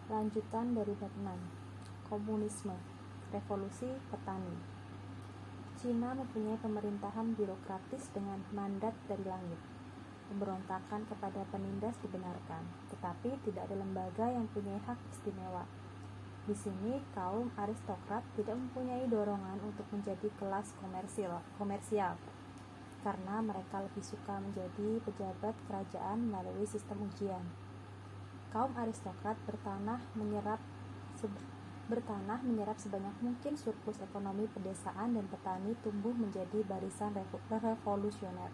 Lanjutan dari bab 6. Komunisme, revolusi petani. Cina mempunyai pemerintahan birokratis dengan mandat dari langit. Pemberontakan kepada penindas dibenarkan, tetapi tidak ada lembaga yang mempunyai hak istimewa. Di sini kaum aristokrat tidak mempunyai dorongan untuk menjadi kelas komersial, karena mereka lebih suka menjadi pejabat kerajaan melalui sistem ujian. Kaum aristokrat bertanah menyerap sebanyak mungkin surplus ekonomi pedesaan dan petani tumbuh menjadi barisan revolusioner.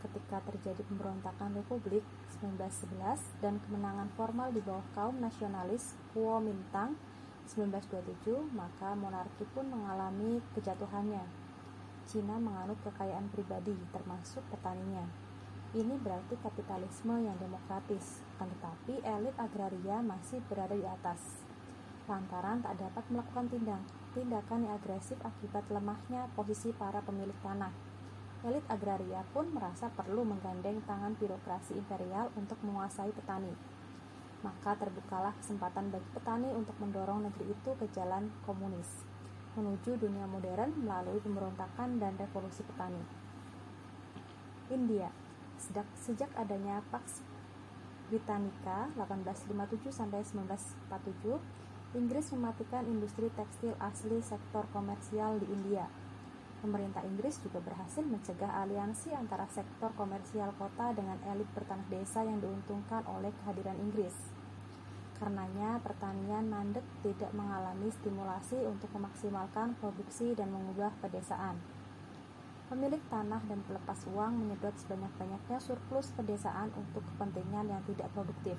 Ketika terjadi pemberontakan Republik 1911 dan kemenangan formal di bawah kaum nasionalis Kuomintang 1927, maka monarki pun mengalami kejatuhannya. Cina menganut kekayaan pribadi, termasuk petaninya. Ini berarti kapitalisme yang demokratis, tetapi elit agraria masih berada di atas. Lantaran tak dapat melakukan tindakan yang agresif akibat lemahnya posisi para pemilik tanah. Elit agraria pun merasa perlu menggandeng tangan birokrasi imperial untuk menguasai petani. Maka terbukalah kesempatan bagi petani untuk mendorong negeri itu ke jalan komunis, menuju dunia modern melalui pemberontakan dan revolusi petani. India. Sejak adanya Pax Britannica 1857-1947, Inggris mematikan industri tekstil asli sektor komersial di India. Pemerintah Inggris juga berhasil mencegah aliansi antara sektor komersial kota dengan elit bertanah desa yang diuntungkan oleh kehadiran Inggris. Karenanya, pertanian mandek tidak mengalami stimulasi untuk memaksimalkan produksi dan mengubah pedesaan. Pemilik tanah dan pelepas uang menyedot sebanyak-banyaknya surplus pedesaan untuk kepentingan yang tidak produktif.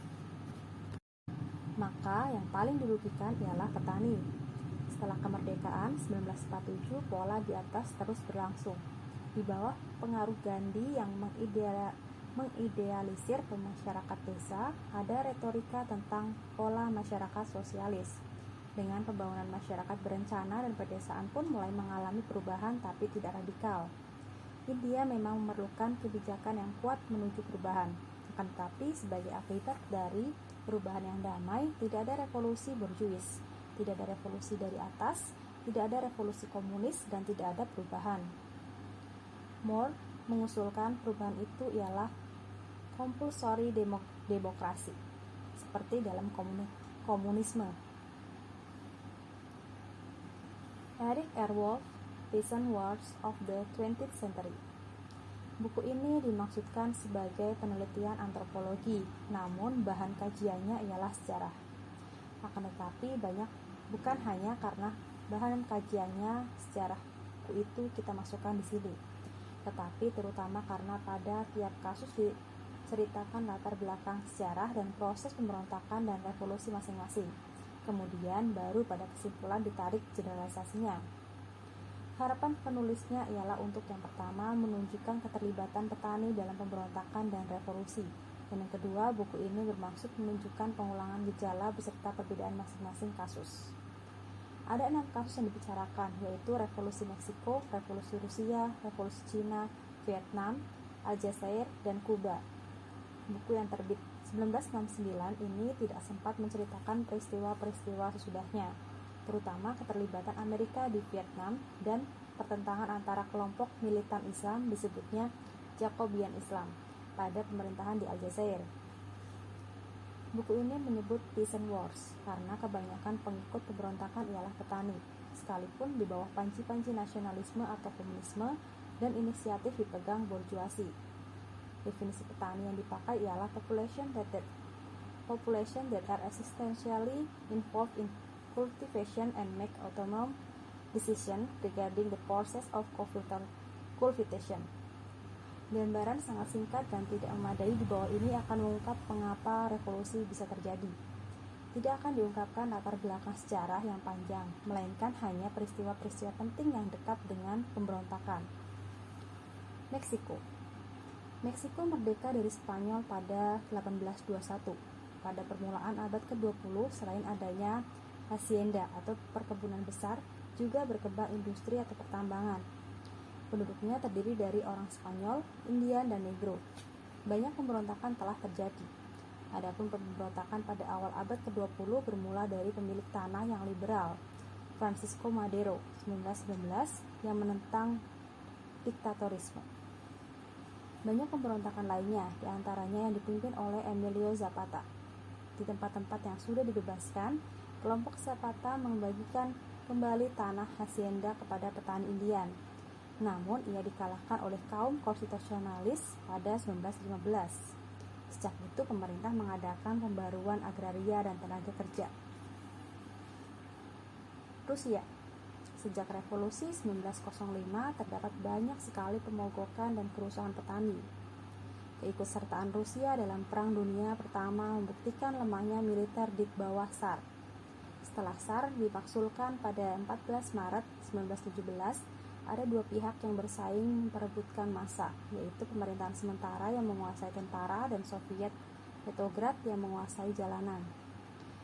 Maka yang paling dirugikan ialah petani. Setelah kemerdekaan 1947, pola di atas terus berlangsung. Di bawah pengaruh Gandhi yang mengidealisir masyarakat desa, ada retorika tentang pola masyarakat sosialis. Dengan pembangunan masyarakat berencana dan pedesaan pun mulai mengalami perubahan tapi tidak radikal. India memang memerlukan kebijakan yang kuat menuju perubahan. Akan tetapi sebagai akibat dari perubahan yang damai, tidak ada revolusi borjuis, tidak ada revolusi dari atas, tidak ada revolusi komunis, dan tidak ada perubahan. More mengusulkan perubahan itu ialah compulsory demokrasi, seperti dalam komunisme. Eric Erwolf, Peasant Wars of the 20th Century. Buku ini dimaksudkan sebagai penelitian antropologi, namun bahan kajiannya ialah sejarah. Akan tetapi bukan hanya karena bahan kajiannya sejarah itu kita masukkan di sini, tetapi terutama karena pada tiap kasus diceritakan latar belakang sejarah dan proses pemberontakan dan revolusi masing-masing. Kemudian baru pada kesimpulan ditarik generalisasinya. Harapan penulisnya ialah untuk yang pertama menunjukkan keterlibatan petani dalam pemberontakan dan revolusi, dan yang kedua buku ini bermaksud menunjukkan pengulangan gejala beserta perbedaan masing-masing kasus. Ada 6 kasus yang dibicarakan, yaitu revolusi Meksiko, revolusi Rusia, revolusi Cina, Vietnam, Aljazair, dan Kuba. Buku yang terbit 1969 ini tidak sempat menceritakan peristiwa-peristiwa sesudahnya, terutama keterlibatan Amerika di Vietnam dan pertentangan antara kelompok militan Islam, disebutnya Jacobian Islam, pada pemerintahan di Aljazair. Buku ini menyebut Peasant Wars karena kebanyakan pengikut pemberontakan ialah petani, sekalipun di bawah panci-panci nasionalisme atau komunisme dan inisiatif dipegang borjuasi. Definisi petani yang dipakai ialah population that are existentially involved in cultivation and make autonomous decision regarding the process of cultivation. Gambaran sangat singkat dan tidak memadai di bawah ini akan mengungkap mengapa revolusi bisa terjadi. Tidak akan diungkapkan latar belakang sejarah yang panjang, melainkan hanya peristiwa-peristiwa penting yang dekat dengan pemberontakan. Meksiko merdeka dari Spanyol pada 1821. Pada permulaan abad ke-20, selain adanya hacienda atau perkebunan besar, juga berkembang industri atau pertambangan. Penduduknya terdiri dari orang Spanyol, Indian, dan Negro. Banyak pemberontakan telah terjadi. Adapun pemberontakan pada awal abad ke-20 bermula dari pemilik tanah yang liberal, Francisco Madero 1919, yang menentang diktatorisme. Banyak pemberontakan lainnya, diantaranya yang dipimpin oleh Emilio Zapata. Di tempat-tempat yang sudah dibebaskan, kelompok Zapata membagikan kembali tanah hacienda kepada petani Indian. Namun, ia dikalahkan oleh kaum konstitusionalis pada 1915. Sejak itu, pemerintah mengadakan pembaruan agraria dan tenaga kerja. Rusia. Sejak revolusi 1905, terdapat banyak sekali pemogokan dan kerusuhan petani. Keikutsertaan Rusia dalam Perang Dunia Pertama membuktikan lemahnya militer di bawah Tsar. Setelah Tsar dimaksulkan pada 14 Maret 1917, ada dua pihak yang bersaing memperebutkan massa, yaitu pemerintahan sementara yang menguasai tentara dan Soviet Petrograd yang menguasai jalanan.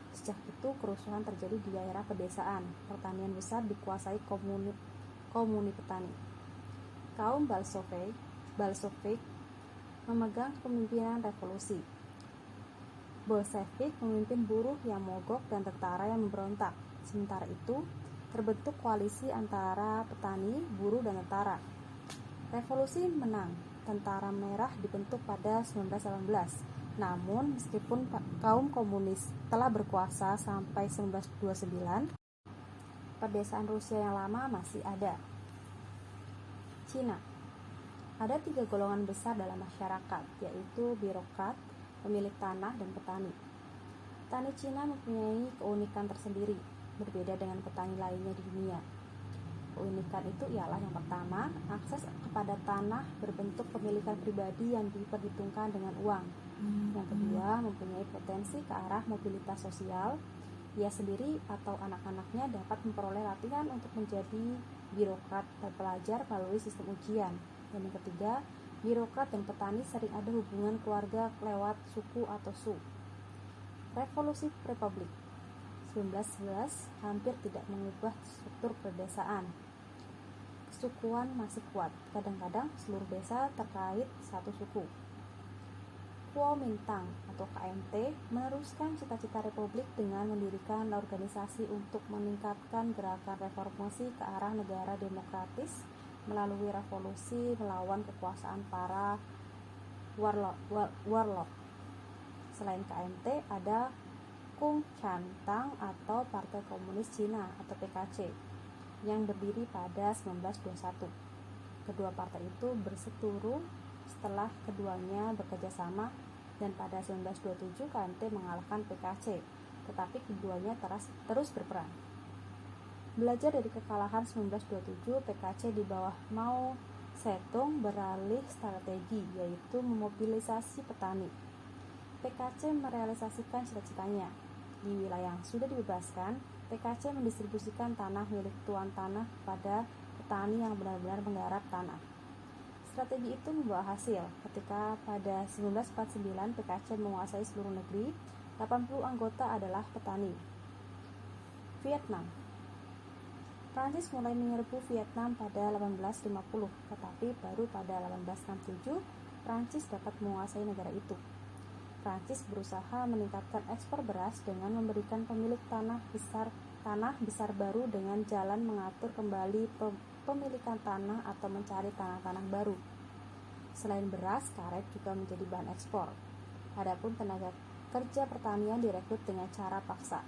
Sejak itu kerusuhan terjadi di daerah pedesaan. Pertanian besar dikuasai komuni petani. Kaum Bolshevik memegang kepemimpinan revolusi. Bolshevik memimpin buruh yang mogok dan tentara yang memberontak. Sementara itu, terbentuk koalisi antara petani, buruh, dan tentara. Revolusi menang. Tentara Merah dibentuk pada 1918. Namun, meskipun kaum komunis telah berkuasa sampai 1929, pedesaan Rusia yang lama masih ada. Cina. Ada 3 golongan besar dalam masyarakat, yaitu birokrat, pemilik tanah, dan petani. Petani Cina mempunyai keunikan tersendiri, berbeda dengan petani lainnya di dunia. Keunikan itu ialah yang pertama, akses kepada tanah berbentuk pemilikan pribadi yang diperhitungkan dengan uang. Yang kedua, mempunyai potensi ke arah mobilitas sosial. Ia sendiri atau anak-anaknya dapat memperoleh latihan untuk menjadi birokrat dan pelajar melalui sistem ujian. Dan yang ketiga, birokrat dan petani sering ada hubungan keluarga lewat suku atau su. Revolusi Republik 1911 hampir tidak mengubah struktur pedesaan. Kesukuan masih kuat, kadang-kadang seluruh desa terkait satu suku. Kuomintang atau KMT meneruskan cita-cita republik dengan mendirikan organisasi untuk meningkatkan gerakan reformasi ke arah negara demokratis melalui revolusi melawan kekuasaan para warlord. Selain KMT, ada Kuomintang atau Partai Komunis Cina atau PKC yang berdiri pada 1921. Kedua partai itu berseteru setelah keduanya bekerja sama, dan pada 1927 KMT mengalahkan PKC, tetapi keduanya terus berperang. Belajar dari kekalahan 1927, PKC di bawah Mao Zedong beralih strategi, yaitu memobilisasi petani. PKC merealisasikan cita-citanya. Di wilayah yang sudah dibebaskan, PKC mendistribusikan tanah milik tuan tanah kepada petani yang benar-benar menggarap tanah. Strategi itu membawa hasil ketika pada 1949 PKC menguasai seluruh negeri. 80 anggota adalah petani. Vietnam. Prancis mulai menyerbu Vietnam pada 1850, tetapi baru pada 1867 Prancis dapat menguasai negara itu. Prancis berusaha meningkatkan ekspor beras dengan memberikan pemilik tanah besar baru dengan jalan mengatur kembali pemilikan tanah atau mencari tanah-tanah baru. Selain beras, karet juga menjadi bahan ekspor. Adapun tenaga kerja pertanian direkrut dengan cara paksa.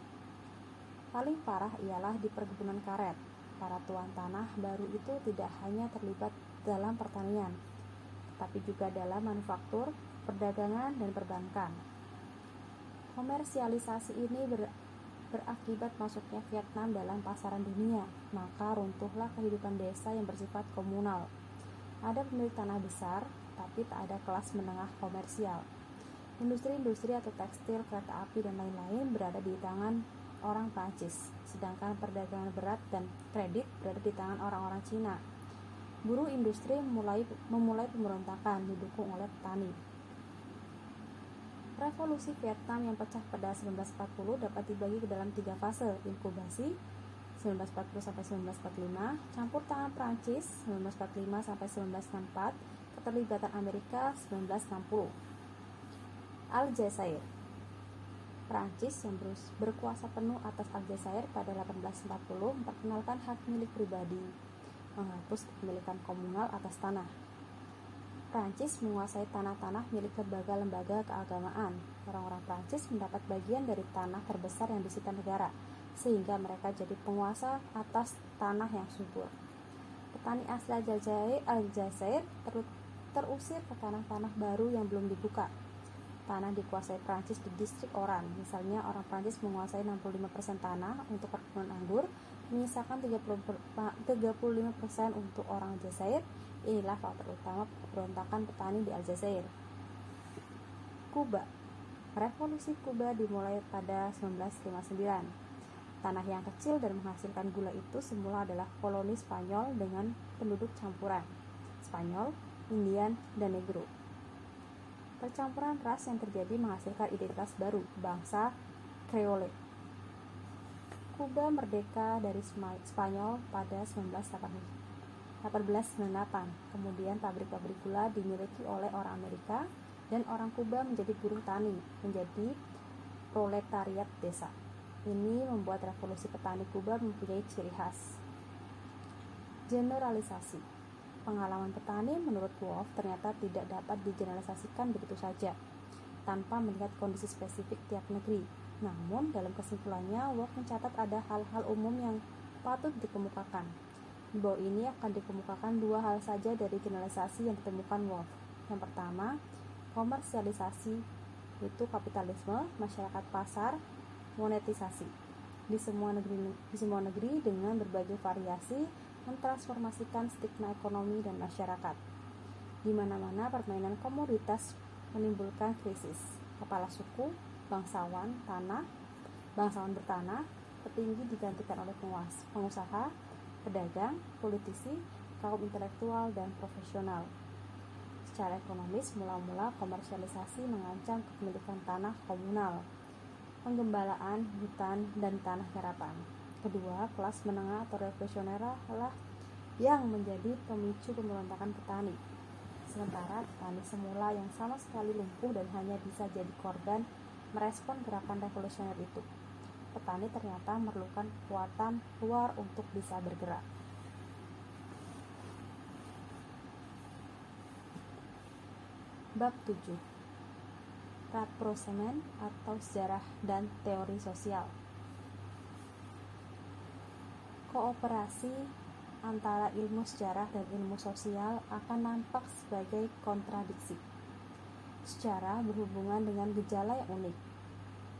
Paling parah ialah di perkebunan karet. Para tuan tanah baru itu tidak hanya terlibat dalam pertanian, tetapi juga dalam manufaktur, perdagangan, dan perbankan. Komersialisasi ini berakibat masuknya Vietnam dalam pasaran dunia, maka runtuhlah kehidupan desa yang bersifat komunal. Ada pemilik tanah besar, tapi tak ada kelas menengah komersial. Industri-industri atau tekstil, kereta api, dan lain-lain berada di tangan orang Prancis, sedangkan perdagangan berat dan kredit berada di tangan orang-orang Cina. Buruh industri memulai pemberontakan didukung oleh petani. Revolusi Vietnam yang pecah pada 1940 dapat dibagi ke dalam 3 fase: inkubasi 1940 sampai 1945, campur tangan Prancis 1945 sampai 1964, keterlibatan Amerika 1960. Aljazair. Prancis yang berkuasa penuh atas Aljazair pada 1840 memperkenalkan hak milik pribadi, menghapus kepemilikan komunal atas tanah. Prancis menguasai tanah-tanah milik berbagai lembaga keagamaan. Orang-orang Prancis mendapat bagian dari tanah terbesar yang disita negara, sehingga mereka jadi penguasa atas tanah yang subur. Petani asli Aljazair terusir ke tanah-tanah baru yang belum dibuka. Tanah dikuasai Prancis di distrik Oran. Misalnya, orang Prancis menguasai 65% tanah untuk perkebunan anggur, menyisakan 35% untuk orang Aljazair. Inilah faktor utama pemberontakan petani di Aljazair. Kuba. Revolusi Kuba dimulai pada 1959. Tanah yang kecil dan menghasilkan gula itu semula adalah koloni Spanyol dengan penduduk campuran Spanyol, Indian, dan Negro. Percampuran ras yang terjadi menghasilkan identitas baru, bangsa Creole. Kuba merdeka dari Spanyol pada 1898. Kemudian pabrik-pabrik gula dimiliki oleh orang Amerika dan orang Kuba menjadi buruh tani, menjadi proletariat desa. Ini membuat revolusi petani Kuba mempunyai ciri khas. Generalisasi. Pengalaman petani menurut Wolff ternyata tidak dapat digeneralisasikan begitu saja, tanpa melihat kondisi spesifik tiap negeri. Namun, dalam kesimpulannya, Wolff mencatat ada hal-hal umum yang patut dikemukakan. Di bawah ini akan dikemukakan dua hal saja dari generalisasi yang ditemukan Wolff. Yang pertama, komersialisasi, yaitu kapitalisme, masyarakat pasar, monetisasi. Di semua negeri dengan berbagai variasi mentransformasikan stigma ekonomi dan masyarakat. Di mana-mana permainan komoditas menimbulkan krisis. Kepala suku, bangsawan bertanah, petinggi digantikan oleh pengusaha, pedagang, politisi, kaum intelektual, dan profesional. Secara ekonomis, mula-mula komersialisasi mengancam kepemilikan tanah komunal, penggembalaan hutan, dan tanah garapan. Kedua, kelas menengah atau revolusioner lah yang menjadi pemicu pemberontakan petani. Sementara petani semula yang sama sekali lumpuh dan hanya bisa jadi korban merespon gerakan revolusioner itu. Petani ternyata memerlukan kekuatan luar untuk bisa bergerak. Bab 7. Rapprochement atau sejarah dan teori sosial. Kooperasi antara ilmu sejarah dan ilmu sosial akan nampak sebagai kontradiksi. Sejarah berhubungan dengan gejala yang unik,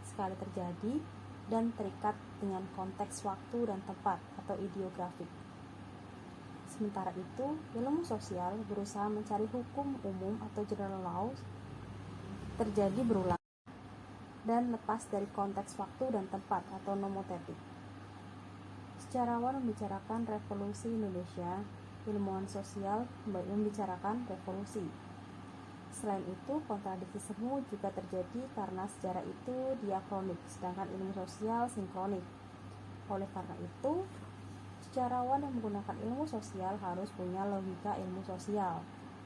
sekali terjadi dan terikat dengan konteks waktu dan tempat atau ideografik. Sementara itu, ilmu sosial berusaha mencari hukum umum atau general laws terjadi berulang dan lepas dari konteks waktu dan tempat atau nomotetik. Sejarawan membicarakan revolusi Indonesia, ilmuwan sosial membicarakan revolusi. Selain itu, kontradiksi semu juga terjadi karena sejarah itu diakronik, sedangkan ilmu sosial sinkronik. Oleh karena itu, sejarawan yang menggunakan ilmu sosial harus punya logika ilmu sosial.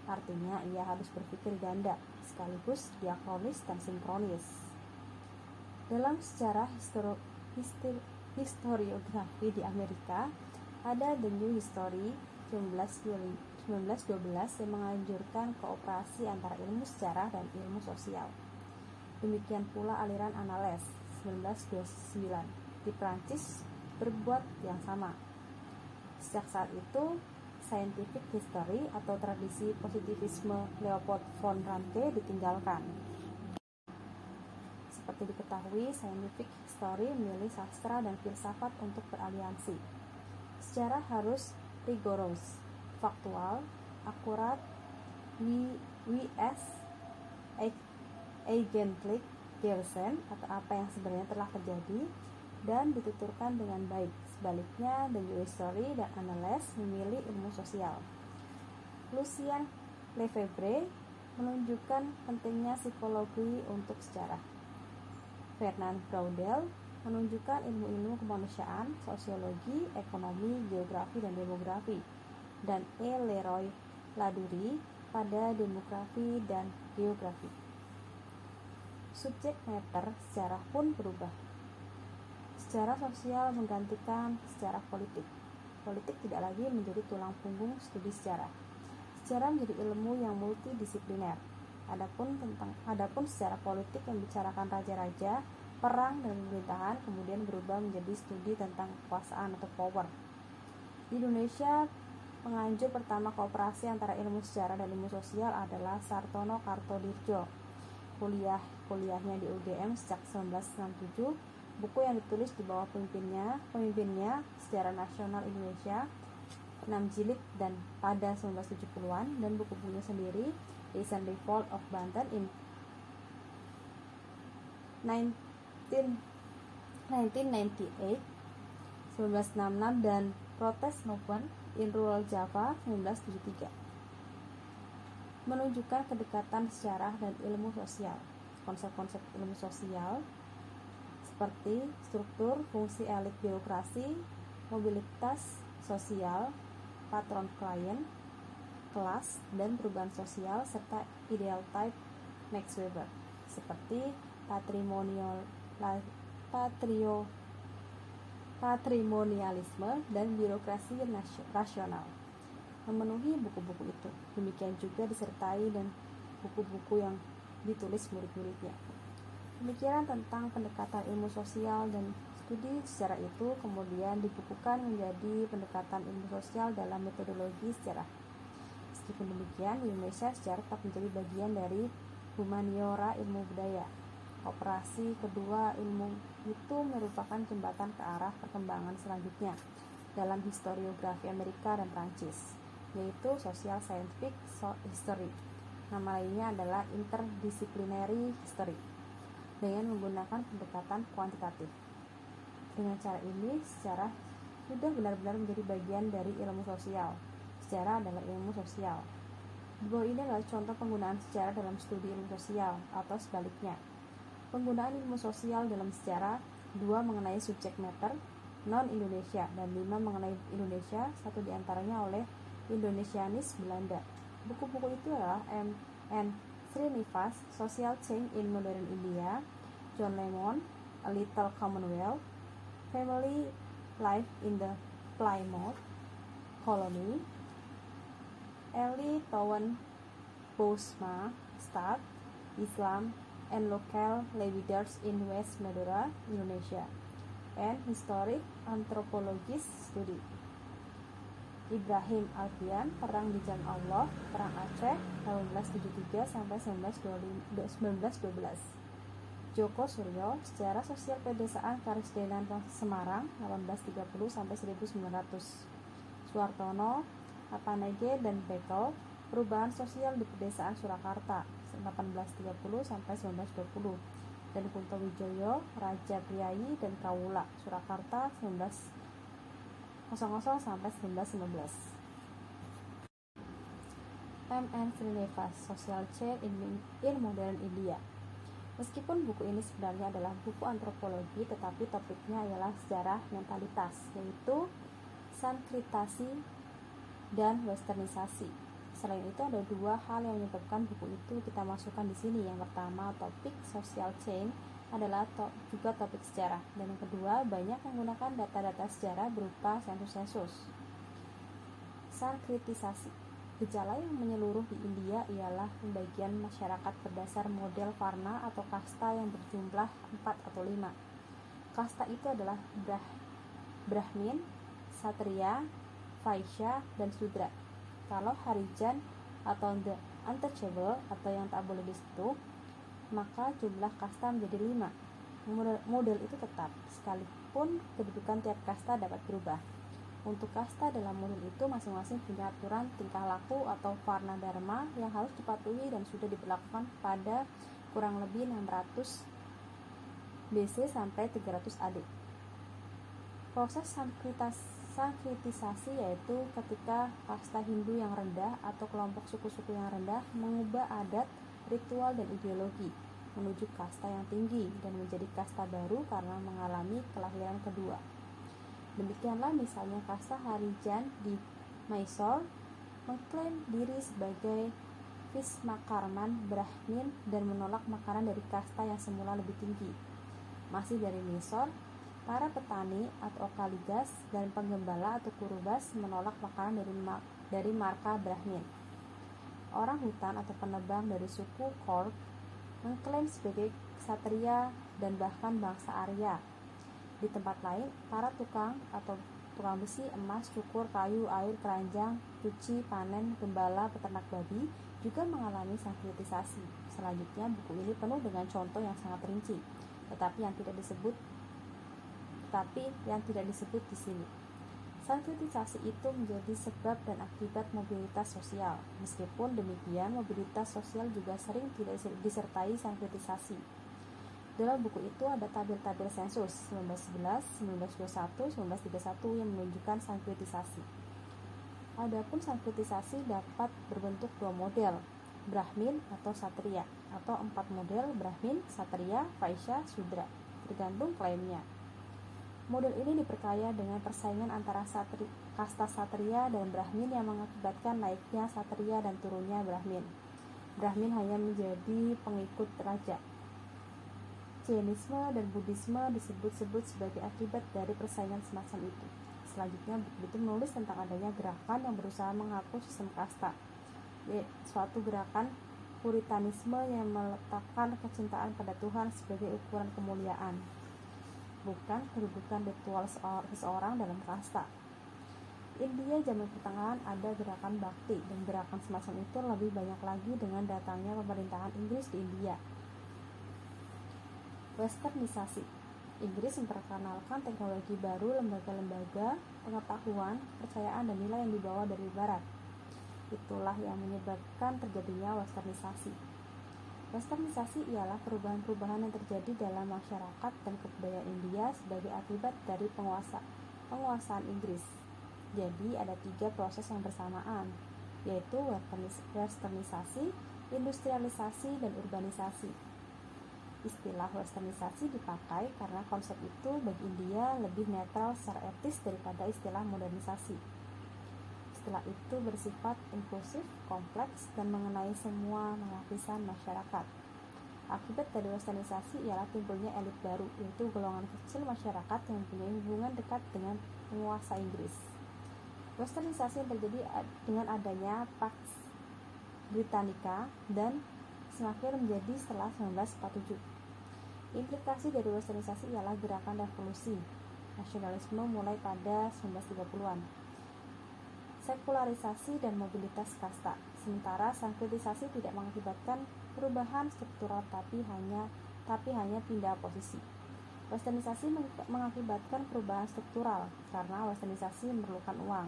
Artinya, ia harus berpikir ganda, sekaligus diakronis dan sinkronis. Dalam sejarah historiografi di Amerika, ada The New History 1912 yang menganjurkan kooperasi antara ilmu sejarah dan ilmu sosial. Demikian pula aliran Annales 1929 di Prancis berbuat yang sama. Sejak saat itu, scientific history atau tradisi positivisme Leopold von Ranke ditinggalkan. Seperti diketahui, scientific history memilih sastra dan filsafat untuk beraliansi. Sejarah harus rigoros, faktual, akurat, W.S. Eigentlich gewesen atau apa yang sebenarnya telah terjadi dan dituturkan dengan baik. Sebaliknya, The New History dan Annales memilih ilmu sosial. Lucien Lefebvre menunjukkan pentingnya psikologi untuk sejarah. Fernand Braudel menunjukkan ilmu-ilmu kemanusiaan, sosiologi, ekonomi, geografi, dan demografi, dan Leroy Ladurie pada demografi dan geografi. subjek matter sejarah pun berubah. Sejarah sosial menggantikan sejarah politik. Politik tidak lagi menjadi tulang punggung studi sejarah. Sejarah menjadi ilmu yang multidisipliner. Adapun sejarah politik yang membicarakan raja-raja, perang dan pemerintahan kemudian berubah menjadi studi tentang kekuasaan atau power. Di Indonesia, penganjur pertama kooperasi antara ilmu sejarah dan ilmu sosial adalah Sartono Kartodirjo. Kuliahnya di UGM sejak 1967. Buku yang ditulis di bawah pemimpinnya Sejarah Nasional Indonesia 6 jilid dan pada 1970-an, dan buku-bukunya sendiri Rise and Fall of Banten in 1998, 1966, dan Protest Movement in Rural Java 1973, menunjukkan kedekatan sejarah dan ilmu sosial. Konsep-konsep ilmu sosial seperti struktur fungsi elit birokrasi, mobilitas sosial, patron klien, kelas, dan perubahan sosial, serta ideal type Max Weber seperti patrimonialisme dan birokrasi rasional memenuhi buku-buku itu. Demikian juga disertai dan buku-buku yang ditulis murid-muridnya. Pemikiran tentang pendekatan ilmu sosial dan studi sejarah itu kemudian dibukukan menjadi pendekatan ilmu sosial dalam metodologi sejarah. Meskipun demikian, di Indonesia sejarah tetap menjadi bagian dari humaniora ilmu budaya. Operasi kedua ilmu itu merupakan jembatan ke arah perkembangan selanjutnya dalam historiografi Amerika dan Prancis, yaitu social scientific history. Nama lainnya adalah interdisciplinary history, dengan menggunakan pendekatan kuantitatif. Dengan cara ini, sejarah sudah benar-benar menjadi bagian dari ilmu sosial. Sejarah adalah ilmu sosial. Di bawah ini adalah contoh penggunaan sejarah dalam studi ilmu sosial, atau sebaliknya. Penggunaan ilmu sosial dalam sejarah: 2 mengenai subjek matter non-Indonesia, dan 5 mengenai Indonesia, 1 diantaranya oleh Indonesianis Belanda. Buku-buku itu adalah M.N. Srinivas, Social Change in Modern India, John Lemon, A Little Commonwealth, Family Life in the Plymouth Colony, Eli Towen Bosma, State, Islam and Local Leaders in West Madura, Indonesia, and Historic Anthropologist Study. Ibrahim Alfian, Perang di Jalan Allah, Perang Aceh, 1873 sampai 1912. Joko Suryo, Sejarah Sosial Pedesaan Karisdenan Semarang, 1830 sampai 1900. Suartono, Apanege dan Bekel, Perubahan Sosial di Pedesaan Surakarta, 1830 sampai 1920. Dan Kunto Wijoyo, Raja Priayi dan Kawula, Surakarta, 1900 sampai 1919. M.N. Srinivas, Social Change in Modern India. Meskipun buku ini sebenarnya adalah buku antropologi, tetapi topiknya adalah sejarah mentalitas, yaitu sankritasi dan westernisasi. Selain itu, ada 2 hal yang menyebabkan buku itu kita masukkan di sini. Yang pertama, topik social change adalah juga topik sejarah, dan yang kedua, banyak menggunakan data-data sejarah berupa sensus-sensus. Sankritisasi. Gejala yang menyeluruh di India ialah pembagian masyarakat berdasar model varna atau kasta yang berjumlah 4 atau 5. Kasta itu adalah Brahmin, Satriya, Vaishya, dan Sudra. Kalau Harijan atau the untouchable atau yang tak boleh disentuh, maka jumlah kasta menjadi 5. Model itu tetap, sekalipun kedudukan tiap kasta dapat berubah. Untuk kasta dalam model itu masing-masing punya aturan tingkah laku atau varna dharma yang harus dipatuhi dan sudah diberlakukan pada kurang lebih 600 BC sampai 300 AD. Proses sankritisasi yaitu ketika kasta Hindu yang rendah atau kelompok suku-suku yang rendah mengubah adat, ritual, dan ideologi menuju kasta yang tinggi dan menjadi kasta baru karena mengalami kelahiran kedua. Demikianlah misalnya kasta Harijan di Mysore mengklaim diri sebagai Vishmakarman Brahmin dan menolak makanan dari kasta yang semula lebih tinggi. Masih dari Mysore, para petani atau okaligas dan penggembala atau kurubas menolak makanan dari marka Brahmin. Orang hutan atau penebang dari suku Korg mengklaim sebagai ksatria dan bahkan bangsa Arya. Di tempat lain, para tukang besi, emas, cukur, kayu, air, keranjang, cuci, panen, gembala, peternak babi juga mengalami sankritisasi. Selanjutnya, buku ini penuh dengan contoh yang sangat rinci, tetapi yang tidak disebut di sini. Sankritisasi itu menjadi sebab dan akibat mobilitas sosial. Meskipun demikian, mobilitas sosial juga sering tidak disertai sankritisasi. Dalam buku itu ada tabel-tabel sensus 1911, 1921, 1931 yang menunjukkan sankritisasi. Adapun sankritisasi dapat berbentuk dua model, Brahmin atau Satria, atau 4 model Brahmin, Satria, Vaishya, Sudra, tergantung klaimnya. Model ini diperkaya dengan persaingan antara kasta Satria dan Brahmin yang mengakibatkan naiknya Satria dan turunnya Brahmin. Brahmin hanya menjadi pengikut raja. Jainisme dan Buddhisme disebut-sebut sebagai akibat dari persaingan semacam itu. Selanjutnya, buku itu menulis tentang adanya gerakan yang berusaha menghapus sistem kasta, suatu gerakan Puritanisme yang meletakkan kecintaan pada Tuhan sebagai ukuran kemuliaan, bukan kedudukan ritual seseorang dalam kasta. India zaman pertengahan ada gerakan Bhakti, dan gerakan semacam itu lebih banyak lagi dengan datangnya pemerintahan Inggris di India. Westernisasi. Inggris memperkenalkan teknologi baru, lembaga-lembaga, pengetahuan, kepercayaan, dan nilai yang dibawa dari Barat. Itulah yang menyebabkan terjadinya westernisasi. Westernisasi ialah perubahan-perubahan yang terjadi dalam masyarakat dan kebudayaan India sebagai akibat dari penguasaan Inggris. Jadi ada 3 proses yang bersamaan, yaitu westernisasi, industrialisasi, dan urbanisasi. Istilah westernisasi dipakai karena konsep itu bagi India lebih netral secara etis daripada istilah modernisasi. Istilah itu bersifat inklusif, kompleks, dan mengenai semua lapisan masyarakat. Akibat dari westernisasi ialah timbulnya elit baru, yaitu golongan kecil masyarakat yang mempunyai hubungan dekat dengan penguasa Inggris. Westernisasi yang terjadi dengan adanya Pax Britannica dan semakin menjadi setelah 1947. Implikasi dari westernisasi ialah gerakan revolusi nasionalisme mulai pada 1930-an, sekularisasi dan mobilitas kasta. Sementara sankritisasi tidak mengakibatkan perubahan struktural tapi hanya pindah posisi. Westernisasi mengakibatkan perubahan struktural karena westernisasi memerlukan uang,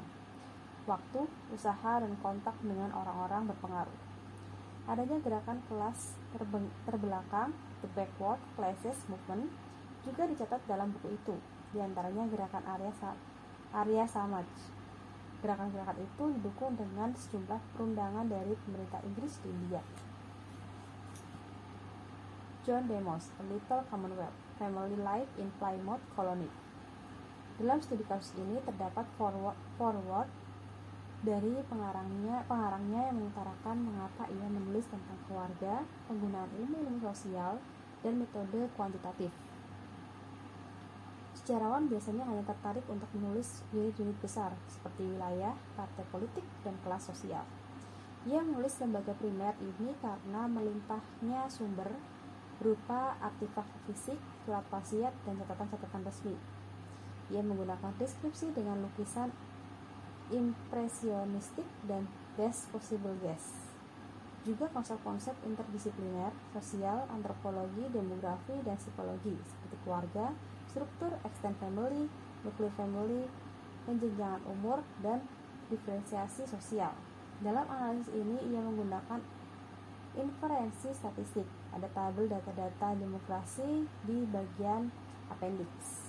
waktu, usaha, dan kontak dengan orang-orang berpengaruh. Adanya gerakan kelas terbelakang, the backward classes movement, juga dicatat dalam buku itu, diantaranya gerakan Arya Samaj. Gerakan-gerakan itu didukung dengan sejumlah perundangan dari pemerintah Inggris di India. John Demos, A Little Commonwealth, Family Life in Plymouth Colony. Dalam studi kasus ini terdapat forward dari pengarangnya yang mengutarakan mengapa ia menulis tentang keluarga, penggunaan ilmu sosial, dan metode kuantitatif. Sejarawan biasanya hanya tertarik untuk menulis unit-unit besar seperti wilayah, partai politik, dan kelas sosial. Ia menulis lembaga primer ini karena melimpahnya sumber berupa artefak fisik, surat wasiat, dan catatan-catatan resmi. Ia menggunakan deskripsi dengan lukisan impresionistik dan best possible guess. Juga konsep-konsep interdisipliner, sosial, antropologi, demografi, dan psikologi seperti keluarga, struktur extended family, nuclear family, penjenjangan umur, dan diferensiasi sosial. Dalam analisis ini ia menggunakan inferensi statistik. Ada tabel data-data demografi di bagian appendix.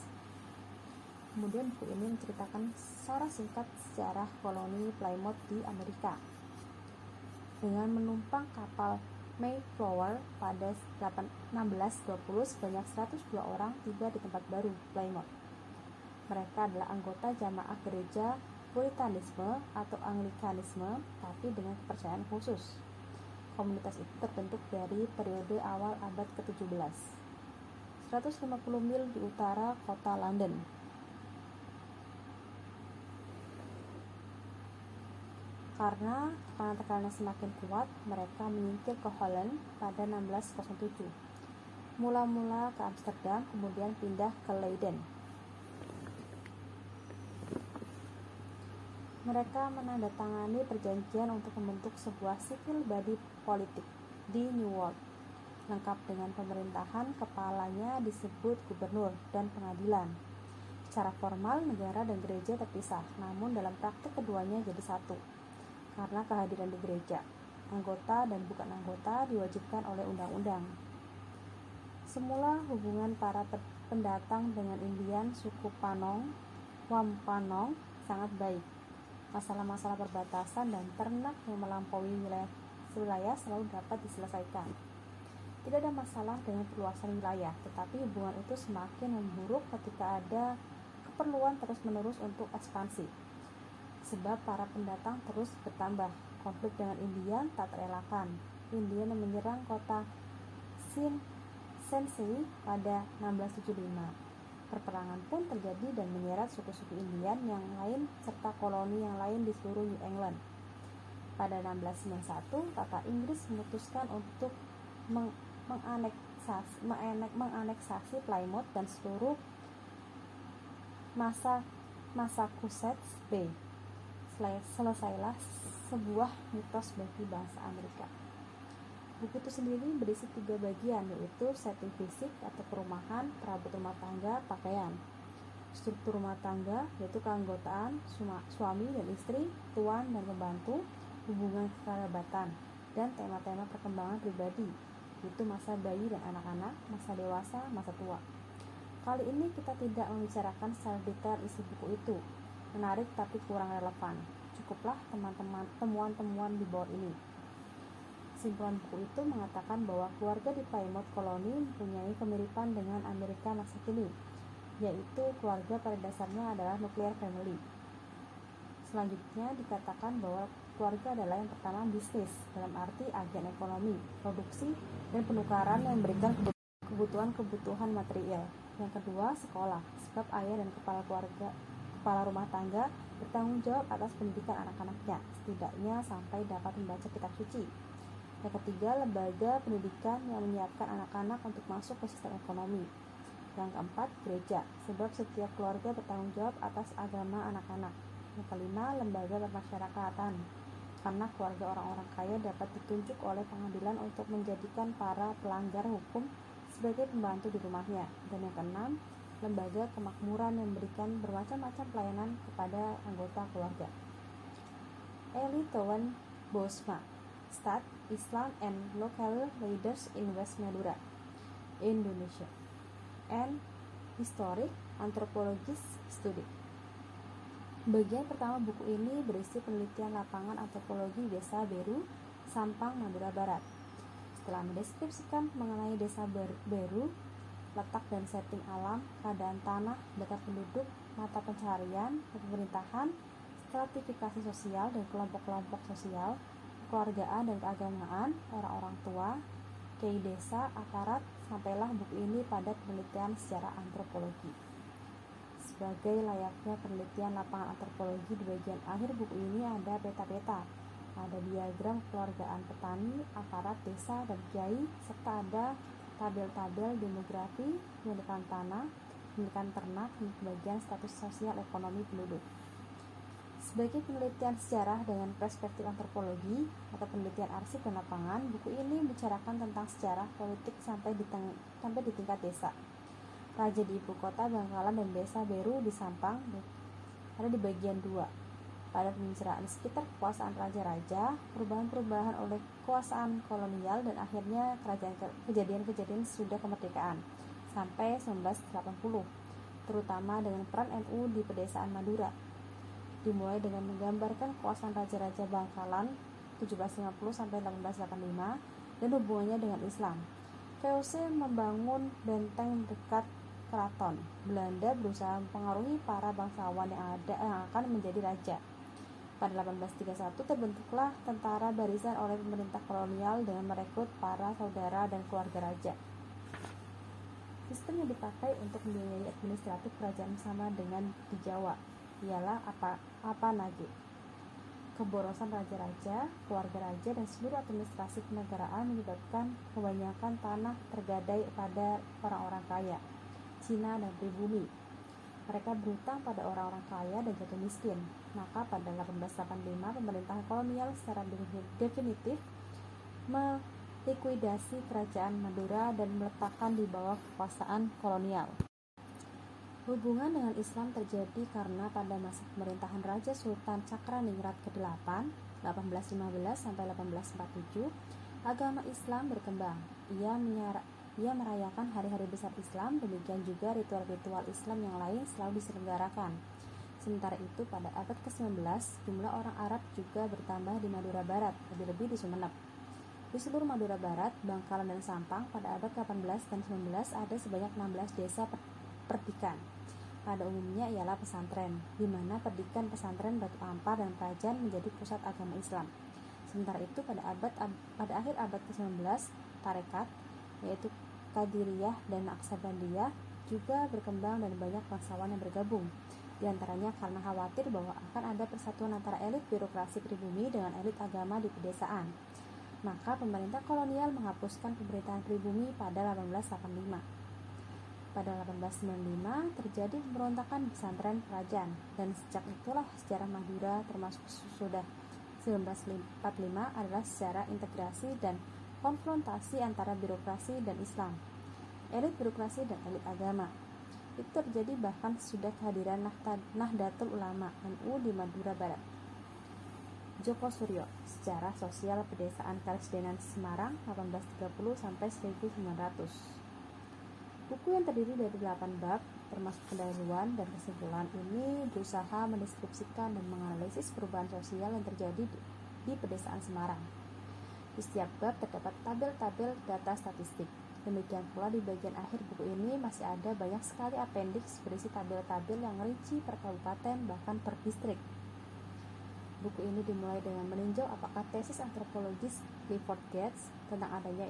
Kemudian buku ini menceritakan secara singkat sejarah koloni Plymouth di Amerika. Dengan menumpang kapal Mayflower pada 1620, sebanyak 102 orang tiba di tempat baru, Plymouth. Mereka adalah anggota jamaah gereja Puritanisme atau Anglikanisme, tapi dengan kepercayaan khusus. Komunitas itu terbentuk dari periode awal abad ke-17, 150 mil di utara kota London. Karena tekanan-tekanan semakin kuat, mereka menyingkir ke Holland pada 1607. Mula-mula ke Amsterdam, kemudian pindah ke Leiden. Mereka menandatangani perjanjian untuk membentuk sebuah civil body politik di New York, lengkap dengan pemerintahan. Kepalanya disebut gubernur dan pengadilan. Secara formal, negara dan gereja terpisah, namun dalam praktik keduanya jadi satu. Karena kehadiran di gereja, anggota dan bukan anggota diwajibkan oleh undang-undang. Semula hubungan para pendatang dengan Indian suku Wampanoag sangat baik. Masalah-masalah perbatasan dan ternak yang melampaui wilayah selalu dapat diselesaikan. Tidak ada masalah dengan perluasan wilayah, tetapi hubungan itu semakin memburuk ketika ada keperluan terus-menerus untuk ekspansi. Sebab para pendatang terus bertambah, konflik dengan Indian tak terelakkan. Indian yang menyerang kota Sensei pada 1675. Perperangan pun terjadi dan menyeret suku-suku Indian yang lain serta koloni yang lain di seluruh New England. Pada 1691, tata Inggris memutuskan untuk menganeksasi Plymouth dan seluruh Massachusetts Bay. Selesailah sebuah mitos bagi bangsa Amerika. Buku itu sendiri berisi 3 bagian, yaitu setting fisik atau perumahan, perabot rumah tangga, pakaian. Struktur rumah tangga, yaitu keanggotaan suami dan istri, tuan dan pembantu, hubungan kekerabatan, dan tema-tema perkembangan pribadi, yaitu masa bayi dan anak-anak, masa dewasa, masa tua. Kali ini kita tidak membicarakan secara detail isi buku itu. Menarik tapi kurang relevan. Cukuplah temuan-temuan di bawah ini. Kesimpulan buku itu mengatakan bahwa keluarga di Plymouth koloni mempunyai kemiripan dengan Amerika masa kini, yaitu keluarga pada dasarnya adalah nuclear family. Selanjutnya dikatakan bahwa keluarga adalah yang pertama bisnis, dalam arti agen ekonomi, produksi, dan penukaran yang memberikan kebutuhan material. Yang kedua, sekolah, sebab ayah dan kepala rumah tangga bertanggung jawab atas pendidikan anak-anaknya, setidaknya sampai dapat membaca kitab suci. Yang ketiga, lembaga pendidikan yang menyiapkan anak-anak untuk masuk ke sistem ekonomi. Yang keempat, gereja, sebab setiap keluarga bertanggung jawab atas agama anak-anak. Yang kelima, lembaga permasyarakatan, karena keluarga orang-orang kaya dapat ditunjuk oleh pengadilan untuk menjadikan para pelanggar hukum sebagai pembantu di rumahnya. Dan yang keenam, lembaga kemakmuran yang memberikan bermacam-macam pelayanan kepada anggota keluarga. Eli Towan Bosma, Stat, Islam and Local Leaders in West Madura, Indonesia, and Historic Anthropologist Study. Bagian pertama buku ini berisi penelitian lapangan antropologi Desa Beru, Sampang, Madura Barat. Setelah mendeskripsikan mengenai Desa Beru, letak dan setting alam, keadaan tanah, data penduduk, mata pencaharian, pemerintahan, stratifikasi sosial dan kelompok-kelompok sosial, kekeluargaan dan keagamaan, orang-orang tua, kiai desa, aparat, sampailah buku ini pada penelitian secara antropologi. Sebagai layaknya penelitian lapangan antropologi, di bagian akhir buku ini ada peta-peta, ada diagram kekeluargaan petani, aparat desa, dan kiai, serta ada tabel-tabel demografi, pemilikan tanah, pemilikan ternak, dan pembagian status sosial ekonomi penduduk. Sebagai penelitian sejarah dengan perspektif antropologi atau penelitian arsip dan lapangan, buku ini membicarakan tentang sejarah politik sampai di tingkat desa. Raja di ibu kota Bangkalan dan Desa Beru di Sampang ada di bagian 2. Pada pembicaraan sekitar kekuasaan raja-raja, perubahan-perubahan oleh kekuasaan kolonial, dan akhirnya kejadian-kejadian sudah kemerdekaan sampai 1980, terutama dengan peran NU di pedesaan Madura. Dimulai dengan menggambarkan kekuasaan raja-raja Bangkalan 1750 sampai 1885 dan hubungannya dengan Islam. VOC membangun benteng dekat keraton. Belanda berusaha mempengaruhi para bangsawan yang akan menjadi raja. Pada 1831 terbentuklah tentara barisan oleh pemerintah kolonial dengan merekrut para saudara dan keluarga raja. Sistem yang dipakai untuk membiayai administratif kerajaan sama dengan di Jawa, ialah apanage. Keborosan raja-raja, keluarga raja, dan seluruh administrasi kenegaraan menyebabkan kebanyakan tanah tergadai pada orang-orang kaya, Cina dan pribumi. Mereka berhutang pada orang-orang kaya dan jatuh miskin. Maka pada 1885 pemerintahan kolonial secara definitif melikuidasi kerajaan Madura dan meletakkan di bawah kekuasaan kolonial. Hubungan dengan Islam terjadi karena pada masa pemerintahan Raja Sultan Cakraningrat ke-8 1815 sampai 1847 agama Islam berkembang. Ia merayakan hari-hari besar Islam, demikian juga ritual-ritual Islam yang lain selalu diselenggarakan. Sementara itu, pada abad ke-19, jumlah orang Arab juga bertambah di Madura Barat, lebih-lebih di Sumeneb. Di seluruh Madura Barat, Bangkalan dan Sampang, pada abad ke-18 dan 19 ada sebanyak 16 desa perdikan. Pada umumnya ialah pesantren, di mana perdikan pesantren Batu Ampar dan Prajan menjadi pusat agama Islam. Sementara itu, pada akhir abad ke-19, tarekat, yaitu Qadiriyah dan Naqsabandiyah juga berkembang dan banyak bangsawan yang bergabung, di antaranya karena khawatir bahwa akan ada persatuan antara elit birokrasi pribumi dengan elit agama di pedesaan. Maka pemerintah kolonial menghapuskan pemerintahan pribumi pada 1885. Pada 1895 terjadi pemberontakan pesantren Prajan, dan sejak itulah sejarah Madura termasuk sudah 1945 adalah sejarah integrasi dan konfrontasi antara birokrasi dan Islam, elit birokrasi dan elit agama. Itu terjadi bahkan sudah kehadiran Nahdlatul Ulama NU di Madura Barat. Joko Suryo, Sejarah Sosial Pedesaan Karesidenan Semarang 1830 sampai 1900. Buku yang terdiri dari 8 bab termasuk pendahuluan dan kesimpulan ini berusaha mendeskripsikan dan menganalisis perubahan sosial yang terjadi di pedesaan Semarang. Di setiap bab terdapat tabel-tabel data statistik. Demikian pula di bagian akhir buku ini masih ada banyak sekali appendix berisi tabel-tabel yang rinci per kabupaten bahkan per distrik. Buku ini dimulai dengan meninjau apakah tesis antropologis Clifford Geertz tentang adanya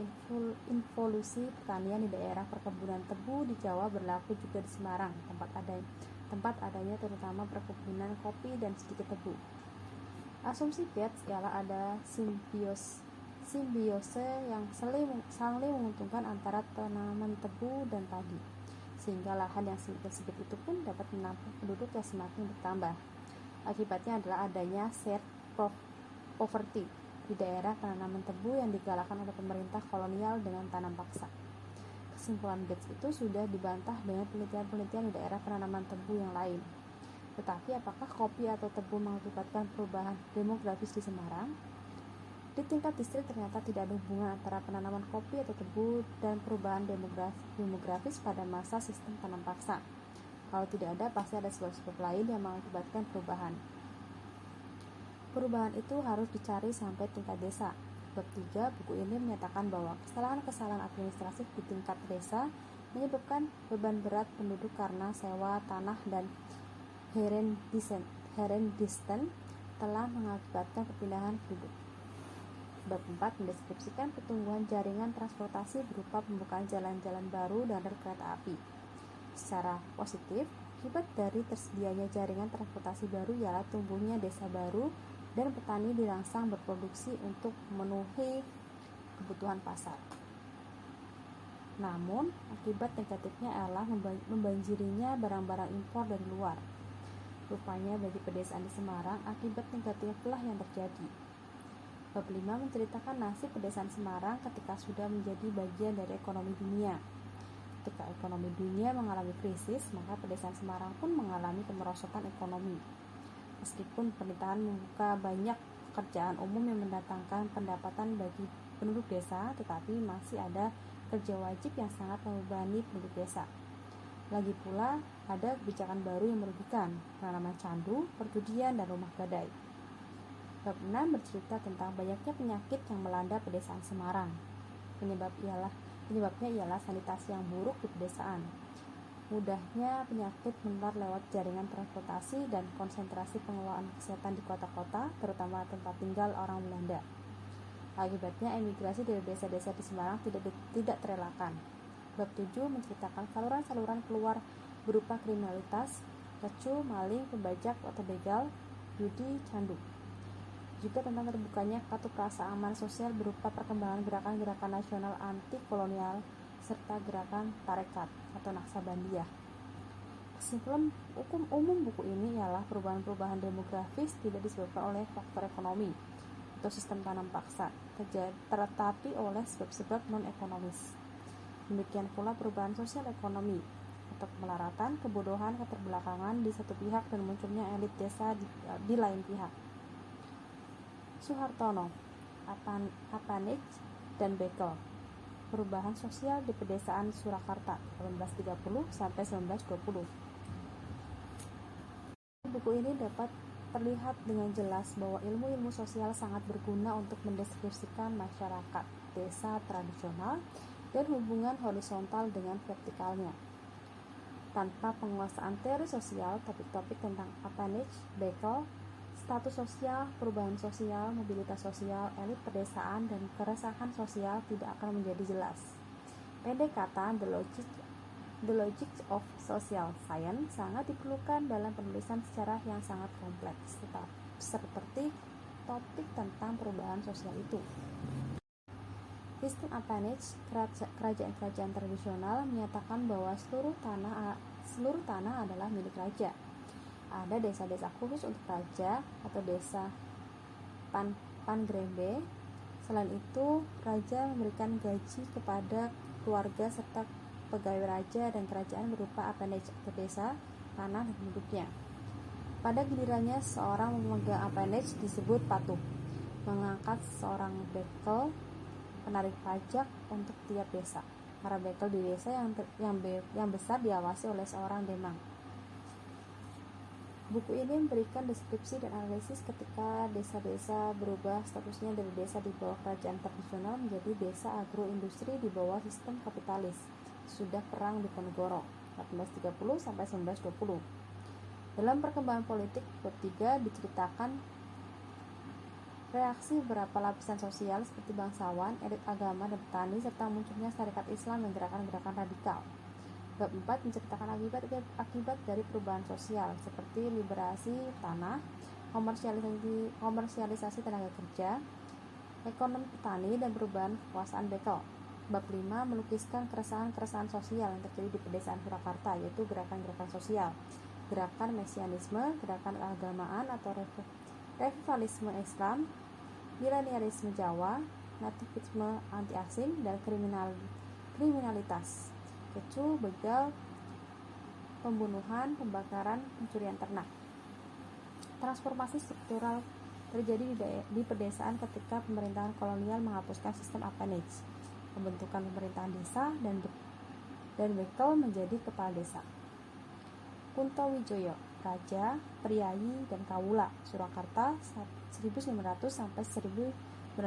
involusi pertanian di daerah perkebunan tebu di Jawa berlaku juga di Semarang, tempat adanya terutama perkebunan kopi dan sedikit tebu. Asumsi Geertz ialah ada simbiose yang saling menguntungkan antara tanaman tebu dan padi, sehingga lahan yang sempit itu pun dapat menampung penduduk yang semakin bertambah. Akibatnya adalah adanya shared poverty di daerah penanaman tebu yang digalakkan oleh pemerintah kolonial dengan tanam paksa. Kesimpulan Geertz itu sudah dibantah dengan penelitian-penelitian di daerah penanaman tebu yang lain. Tetapi apakah kopi atau tebu mengakibatkan perubahan demografis di Semarang? Di tingkat distrik ternyata tidak ada hubungan antara penanaman kopi atau tebu dan perubahan demografis pada masa sistem tanam paksa. Kalau tidak ada, pasti ada sebab-sebab lain yang mengakibatkan perubahan. Perubahan itu harus dicari sampai tingkat desa. Bab 3 buku ini menyatakan bahwa kesalahan-kesalahan administratif di tingkat desa menyebabkan beban berat penduduk karena sewa tanah dan herendisten telah mengakibatkan perpindahan penduduk. Bab 4 mendeskripsikan pertumbuhan jaringan transportasi berupa pembukaan jalan-jalan baru dan rel kereta api. Secara positif, akibat dari tersedianya jaringan transportasi baru ialah tumbuhnya desa baru dan petani dirangsang berproduksi untuk memenuhi kebutuhan pasar. Namun, akibat negatifnya adalah membanjirinya barang-barang impor dari luar. Rupanya bagi pedesaan di Semarang, akibat negatif itulah yang terjadi. Bab 5 menceritakan nasib pedesaan Semarang ketika sudah menjadi bagian dari ekonomi dunia. Ketika ekonomi dunia mengalami krisis, maka pedesaan Semarang pun mengalami kemerosotan ekonomi. Meskipun pemerintahan membuka banyak pekerjaan umum yang mendatangkan pendapatan bagi penduduk desa, tetapi masih ada kerja wajib yang sangat membebani penduduk desa. Lagi pula, ada kebijakan baru yang merugikan, penanaman candu, perjudian, dan rumah gadai. Bab 6 bercerita tentang banyaknya penyakit yang melanda pedesaan Semarang. Penyebabnya ialah sanitasi yang buruk di pedesaan. Mudahnya penyakit menular lewat jaringan transportasi dan konsentrasi pengelolaan kesehatan di kota-kota, terutama tempat tinggal orang Belanda. Akibatnya, emigrasi dari desa-desa di Semarang tidak terelakkan. Bab 7 menceritakan saluran-saluran keluar berupa kriminalitas, kecu, maling, pembajak atau begal, judi, candu. Juga tentang terbukanya kartu praasa aman sosial berupa perkembangan gerakan-gerakan nasional anti kolonial serta gerakan tarekat atau Naksabandiyah. Kesimpulan hukum umum buku ini ialah perubahan-perubahan demografis tidak disebabkan oleh faktor ekonomi atau sistem tanam paksa, tetapi oleh sebab-sebab non-ekonomis. Demikian pula perubahan sosial ekonomi atau kemelaratan, kebodohan, keterbelakangan di satu pihak dan munculnya elit desa di lain pihak. Suhartono, Apanage, dan Bekel. Perubahan sosial di pedesaan Surakarta 1830 sampai 1920. Buku ini dapat terlihat dengan jelas bahwa ilmu-ilmu sosial sangat berguna untuk mendeskripsikan masyarakat desa tradisional dan hubungan horizontal dengan vertikalnya. Tanpa penguasaan teori sosial, topik-topik tentang Apanage, Bekel, status sosial, perubahan sosial, mobilitas sosial, elit pedesaan, dan keresahan sosial tidak akan menjadi jelas. Pendek kata, the logic of social science sangat diperlukan dalam penulisan sejarah yang sangat kompleks, seperti topik tentang perubahan sosial itu. Sistem Apanage, kerajaan-kerajaan tradisional, menyatakan bahwa seluruh tanah adalah milik raja. Ada desa-desa khusus untuk raja atau desa Pangrebe. Selain itu, raja memberikan gaji kepada keluarga serta pegawai raja dan kerajaan berupa appanage atau desa, tanah dan penduduknya. Pada gilirannya, seorang memegang appanage disebut patuh, mengangkat seorang bekel penarik pajak untuk tiap desa. Para bekel di desa yang besar diawasi oleh seorang demang. Buku ini memberikan deskripsi dan analisis ketika desa-desa berubah statusnya dari desa di bawah kerajaan tradisional menjadi desa agroindustri di bawah sistem kapitalis. Sudah perang Diponegoro 1830 sampai 1920. Dalam perkembangan politik, bab 3 diceritakan reaksi beberapa lapisan sosial seperti bangsawan, elit agama, dan petani, serta munculnya syarikat Islam dan gerakan-gerakan radikal. Bab 4 menceritakan akibat dari perubahan sosial seperti liberasi tanah, komersialisasi tenaga kerja, ekonomi petani, dan perubahan kekuasaan bekel. Bab 5 melukiskan keresahan-keresahan sosial yang terjadi di pedesaan Surakarta, yaitu gerakan-gerakan sosial, gerakan mesianisme, gerakan keagamaan atau revivalisme Islam, milenialisme Jawa, nativisme anti asing, dan kriminalitas, kecu, begal, pembunuhan, pembakaran, pencurian ternak. Transformasi struktural terjadi di pedesaan ketika pemerintahan kolonial menghapuskan sistem appanage, pembentukan pemerintahan desa, dan bekel menjadi kepala desa. Kunto Wijoyo, Raja, Priyayi, dan Kawula, Surakarta 1900 sampai 1915.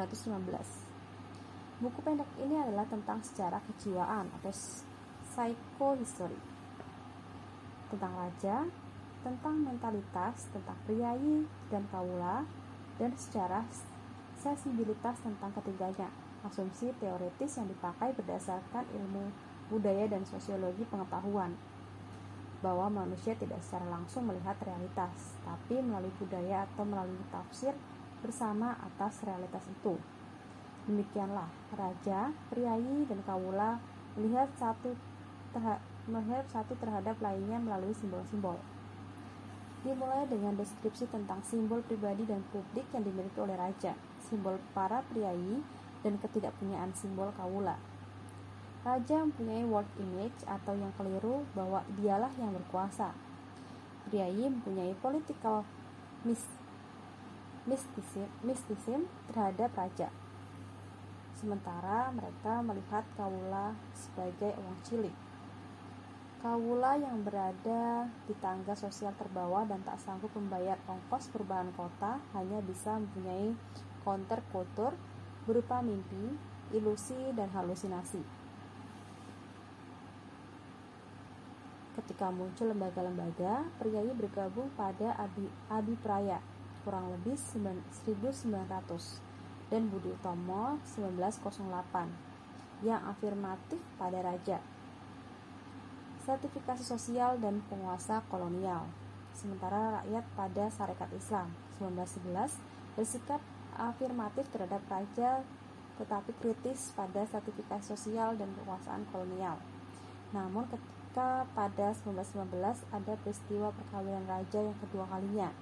Buku pendek ini adalah tentang sejarah kejiwaan atau psychohistory, tentang raja, tentang mentalitas, tentang priyayi dan kawula, dan sejarah sensibilitas tentang ketiganya. Asumsi teoritis yang dipakai berdasarkan ilmu budaya dan sosiologi pengetahuan bahwa manusia tidak secara langsung melihat realitas, tapi melalui budaya atau melalui tafsir bersama atas realitas itu. Demikianlah raja, priyayi, dan kawula melihat satu terhadap lainnya melalui simbol-simbol. Dimulai dengan deskripsi tentang simbol pribadi dan publik yang dimiliki oleh raja, simbol para priyayi, dan ketidakpunyaan simbol kawula. Raja mempunyai world image atau yang keliru bahwa dialah yang berkuasa. Priyayi mempunyai political mysticism terhadap raja. Sementara mereka melihat kawula sebagai uang cilik. Kawula yang berada di tangga sosial terbawah dan tak sanggup membayar ongkos perubahan kota hanya bisa mempunyai counterculture berupa mimpi, ilusi, dan halusinasi. ketika muncul lembaga-lembaga, priai bergabung pada Abipraya kurang lebih 1900 dan Budi Utomo 1908 yang afirmatif pada raja. Stratifikasi sosial dan penguasa kolonial. Sementara rakyat pada Sarekat Islam 1911 bersikap afirmatif terhadap raja tetapi kritis pada stratifikasi sosial dan kekuasaan kolonial. Namun ketika pada 1915 ada peristiwa perkawinan raja yang kedua kalinya,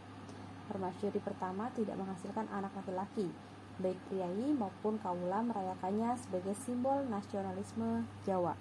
Permasyuri pertama tidak menghasilkan anak laki-laki. Baik priai maupun kaula merayakannya sebagai simbol nasionalisme Jawa.